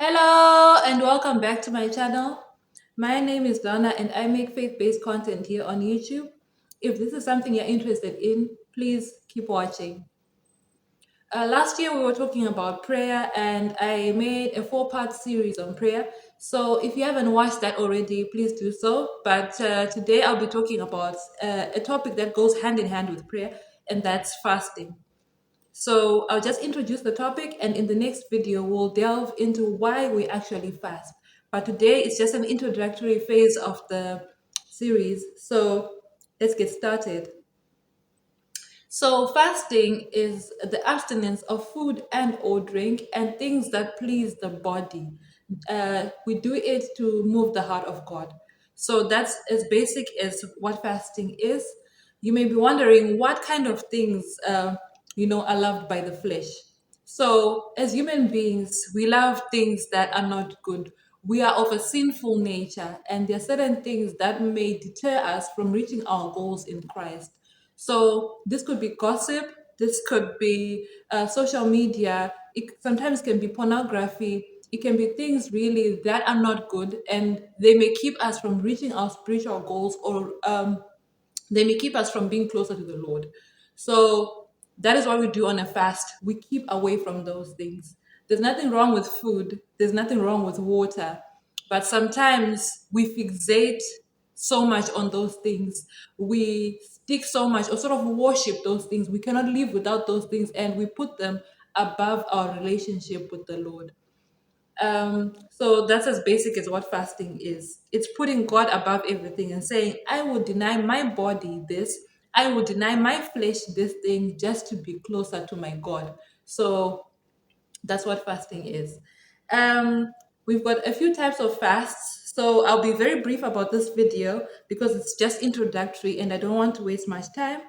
Hello and welcome back to my channel. My name is Donna and I make faith-based content here on YouTube. If this is something you're interested in, please keep watching. Last year we were talking about prayer and I made a four-part series on prayer. So if you haven't watched that already, please do so. But today I'll be talking about a topic that goes hand in hand with prayer, and that's fasting. So I'll just introduce the topic, and in the next video, we'll delve into why we actually fast. But today, it's just an introductory phase of the series. So let's get started. So fasting is the abstinence of food and or drink and things that please the body. We do it to move the heart of God. So that's as basic as what fasting is. You may be wondering what kind of things are loved by the flesh. So as human beings, we love things that are not good. We are of a sinful nature, and there are certain things that may deter us from reaching our goals in Christ. So this could be gossip, this could be social media, it sometimes can be pornography, it can be things really that are not good, and they may keep us from reaching our spiritual goals, or they may keep us from being closer to the Lord. So that is what we do on a fast. We keep away from those things. There's nothing wrong with food, there's nothing wrong with water, but sometimes we fixate so much on those things. We stick so much or sort of worship those things. We cannot live without those things, and we put them above our relationship with the Lord. So that's as basic as what fasting is. It's putting God above everything and saying, I will deny my body this, I will deny my flesh this thing just to be closer to my God. So that's what fasting is. We've got a few types of fasts. So I'll be very brief about this video because it's just introductory and I don't want to waste much time.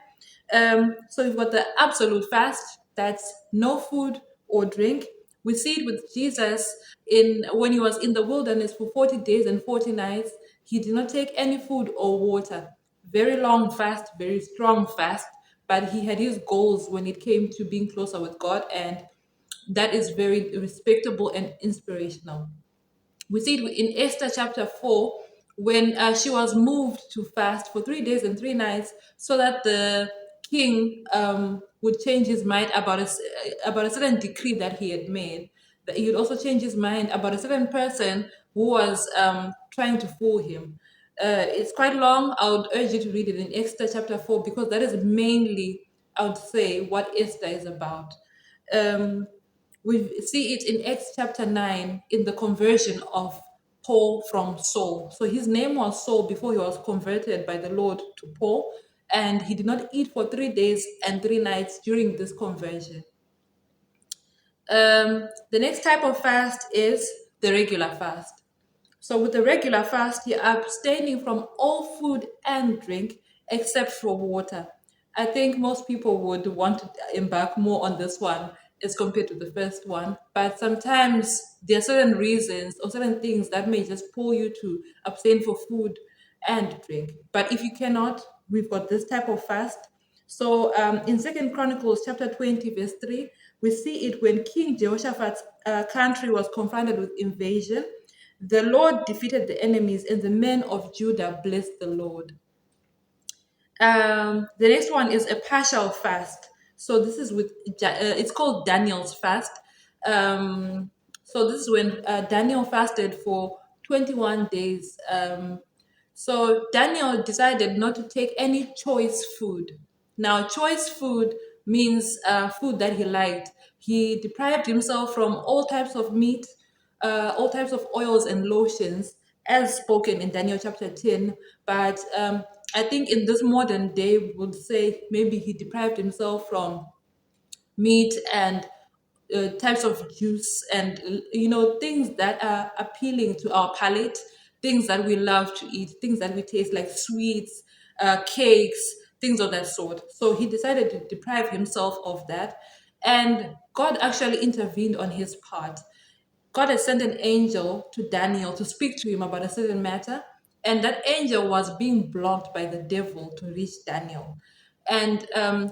So we've got the absolute fast, that's no food or drink. We see it with Jesus in when he was in the wilderness for 40 days and 40 nights. He did not take any food or water. Very long fast, very strong fast, but he had his goals when it came to being closer with God, and that is very respectable and inspirational. We see it in Esther chapter 4 when she was moved to fast for 3 days and 3 nights so that the king would change his mind about a certain decree that he had made. That he would also change his mind about a certain person who was trying to fool him. It's quite long. I would urge you to read it in Esther chapter 4 because that is mainly, I would say, what Esther is about. Um, we see it in Acts chapter 9 in the conversion of Paul from Saul. So his name was Saul before he was converted by the Lord to Paul, and he did not eat for 3 days and 3 nights during this conversion. The next type of fast is the regular fast. So with the regular fast, you're abstaining from all food and drink except for water. I think most people would want to embark more on this one as compared to the first one. But sometimes there are certain reasons or certain things that may just pull you to abstain for food and drink. But if you cannot, we've got this type of fast. So in Second Chronicles chapter 20, verse 3, we see it when King Jehoshaphat's country was confronted with invasion. The Lord defeated the enemies, and the men of Judah blessed the Lord. The next one is a partial fast. So this is it's called Daniel's fast. So this is when Daniel fasted for 21 days. So Daniel decided not to take any choice food. Now, choice food means food that he liked. He deprived himself from all types of meat, all types of oils and lotions, as spoken in Daniel chapter 10. But I think in this modern day, we would say maybe he deprived himself from meat and types of juice and things that are appealing to our palate, things that we love to eat, things that we taste like sweets, cakes, things of that sort. So he decided to deprive himself of that, and God actually intervened on his part. God had sent an angel to Daniel to speak to him about a certain matter, and that angel was being blocked by the devil to reach Daniel. and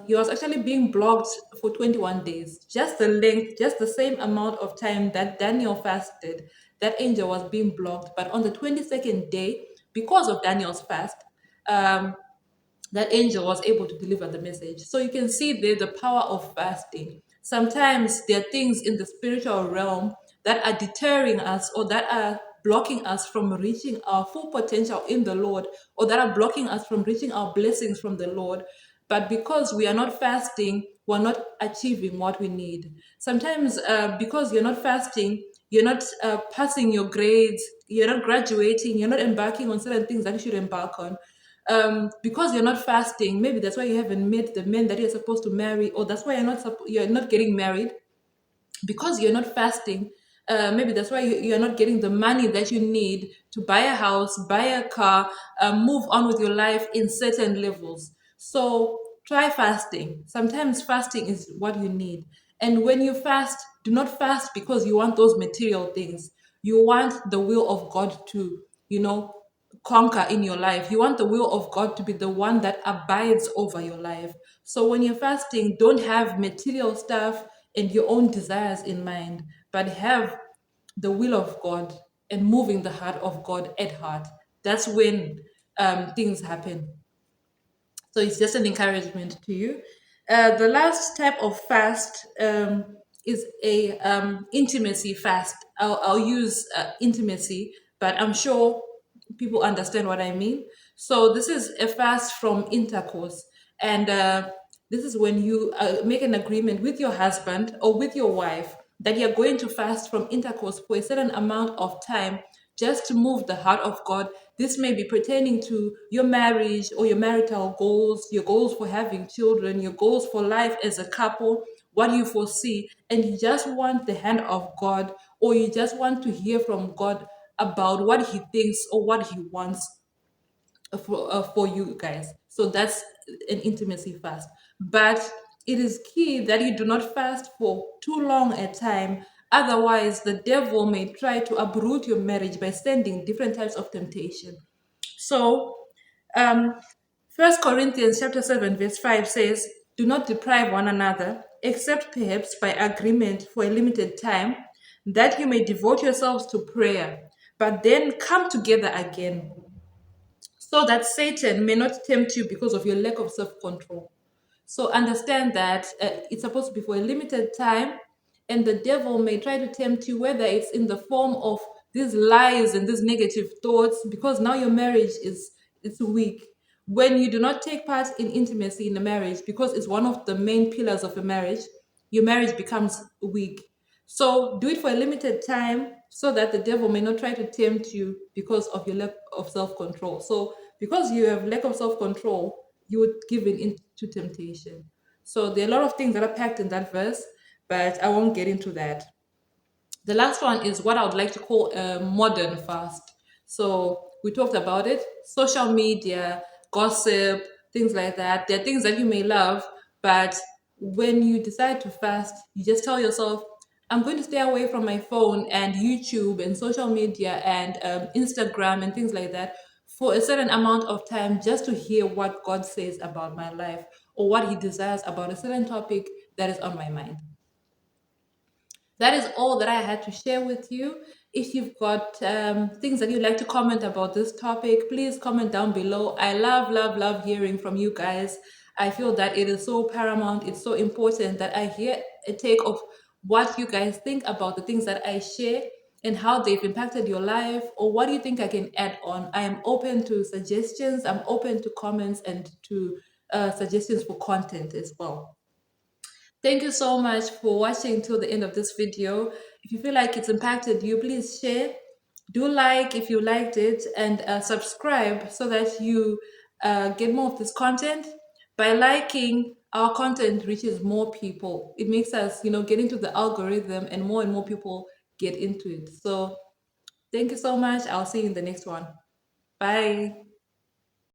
he was actually being blocked for 21 days. Just the length, just the same amount of time that Daniel fasted, that angel was being blocked. But on the 22nd day, because of Daniel's fast, um, that angel was able to deliver the message. So you can see there the power of fasting. Sometimes there are things in the spiritual realm that are deterring us, or that are blocking us from reaching our full potential in the Lord, or that are blocking us from reaching our blessings from the Lord. But because we are not fasting, we're not achieving what we need. Sometimes, because you're not fasting, you're not passing your grades, you're not graduating, you're not embarking on certain things that you should embark on. Because you're not fasting, maybe that's why you haven't met the men that you're supposed to marry, or that's why you're not getting married. Because you're not fasting, maybe that's why you're not getting the money that you need to buy a house, buy a car, move on with your life in certain levels. So try fasting. Sometimes fasting is what you need. And when you fast, do not fast because you want those material things. You want the will of God to, conquer in your life. You want the will of God to be the one that abides over your life. So when you're fasting, don't have material stuff and your own desires in mind, but have the will of God and moving the heart of God at heart. That's when things happen. So it's just an encouragement to you. The last type of fast is a intimacy fast. I'll use intimacy, but I'm sure people understand what I mean. So this is a fast from intercourse, and this is when you make an agreement with your husband or with your wife that you're going to fast from intercourse for a certain amount of time, just to move the heart of God. This may be pertaining to your marriage or your marital goals, your goals for having children, your goals for life as a couple, what you foresee, and you just want the hand of God, or you just want to hear from God about what He thinks or what He wants for you guys. So that's an intimacy fast. But it is key that you do not fast for too long a time. Otherwise, the devil may try to uproot your marriage by sending different types of temptation. So, um, 1 Corinthians chapter 7, verse 5 says, "Do not deprive one another, except perhaps by agreement for a limited time, that you may devote yourselves to prayer, but then come together again, so that Satan may not tempt you because of your lack of self control." So understand that it's supposed to be for a limited time, and the devil may try to tempt you, whether it's in the form of these lies and these negative thoughts, because now your marriage is it's weak. When you do not take part in intimacy in a marriage, because it's one of the main pillars of a marriage, your marriage becomes weak. So do it for a limited time so that the devil may not try to tempt you because of your lack of self-control. So because you have lack of self-control, you would give in into temptation. So there are a lot of things that are packed in that verse, but I won't get into that. The last one is what I would like to call a modern fast. So we talked about it, social media, gossip, things like that. There are things that you may love, but when you decide to fast, you just tell yourself, I'm going to stay away from my phone and YouTube and social media and Instagram and things like that for a certain amount of time, just to hear what God says about my life or what He desires about a certain topic that is on my mind. That is all that I had to share with you. If you've got things that you'd like to comment about this topic, please comment down below. I love, love, love hearing from you guys. I feel that it is so paramount, it's so important that I hear a take of what you guys think about the things that I share and how they've impacted your life, or what do you think I can add on. I am open to suggestions, I'm open to comments and to suggestions for content as well. Thank you so much for watching till the end of this video. If you feel like it's impacted you, please share. Do like if you liked it, and subscribe so that you get more of this content. By liking, our content reaches more people. It makes us, get into the algorithm, and more people get into it. So thank you so much. I'll see you in the next one. Bye.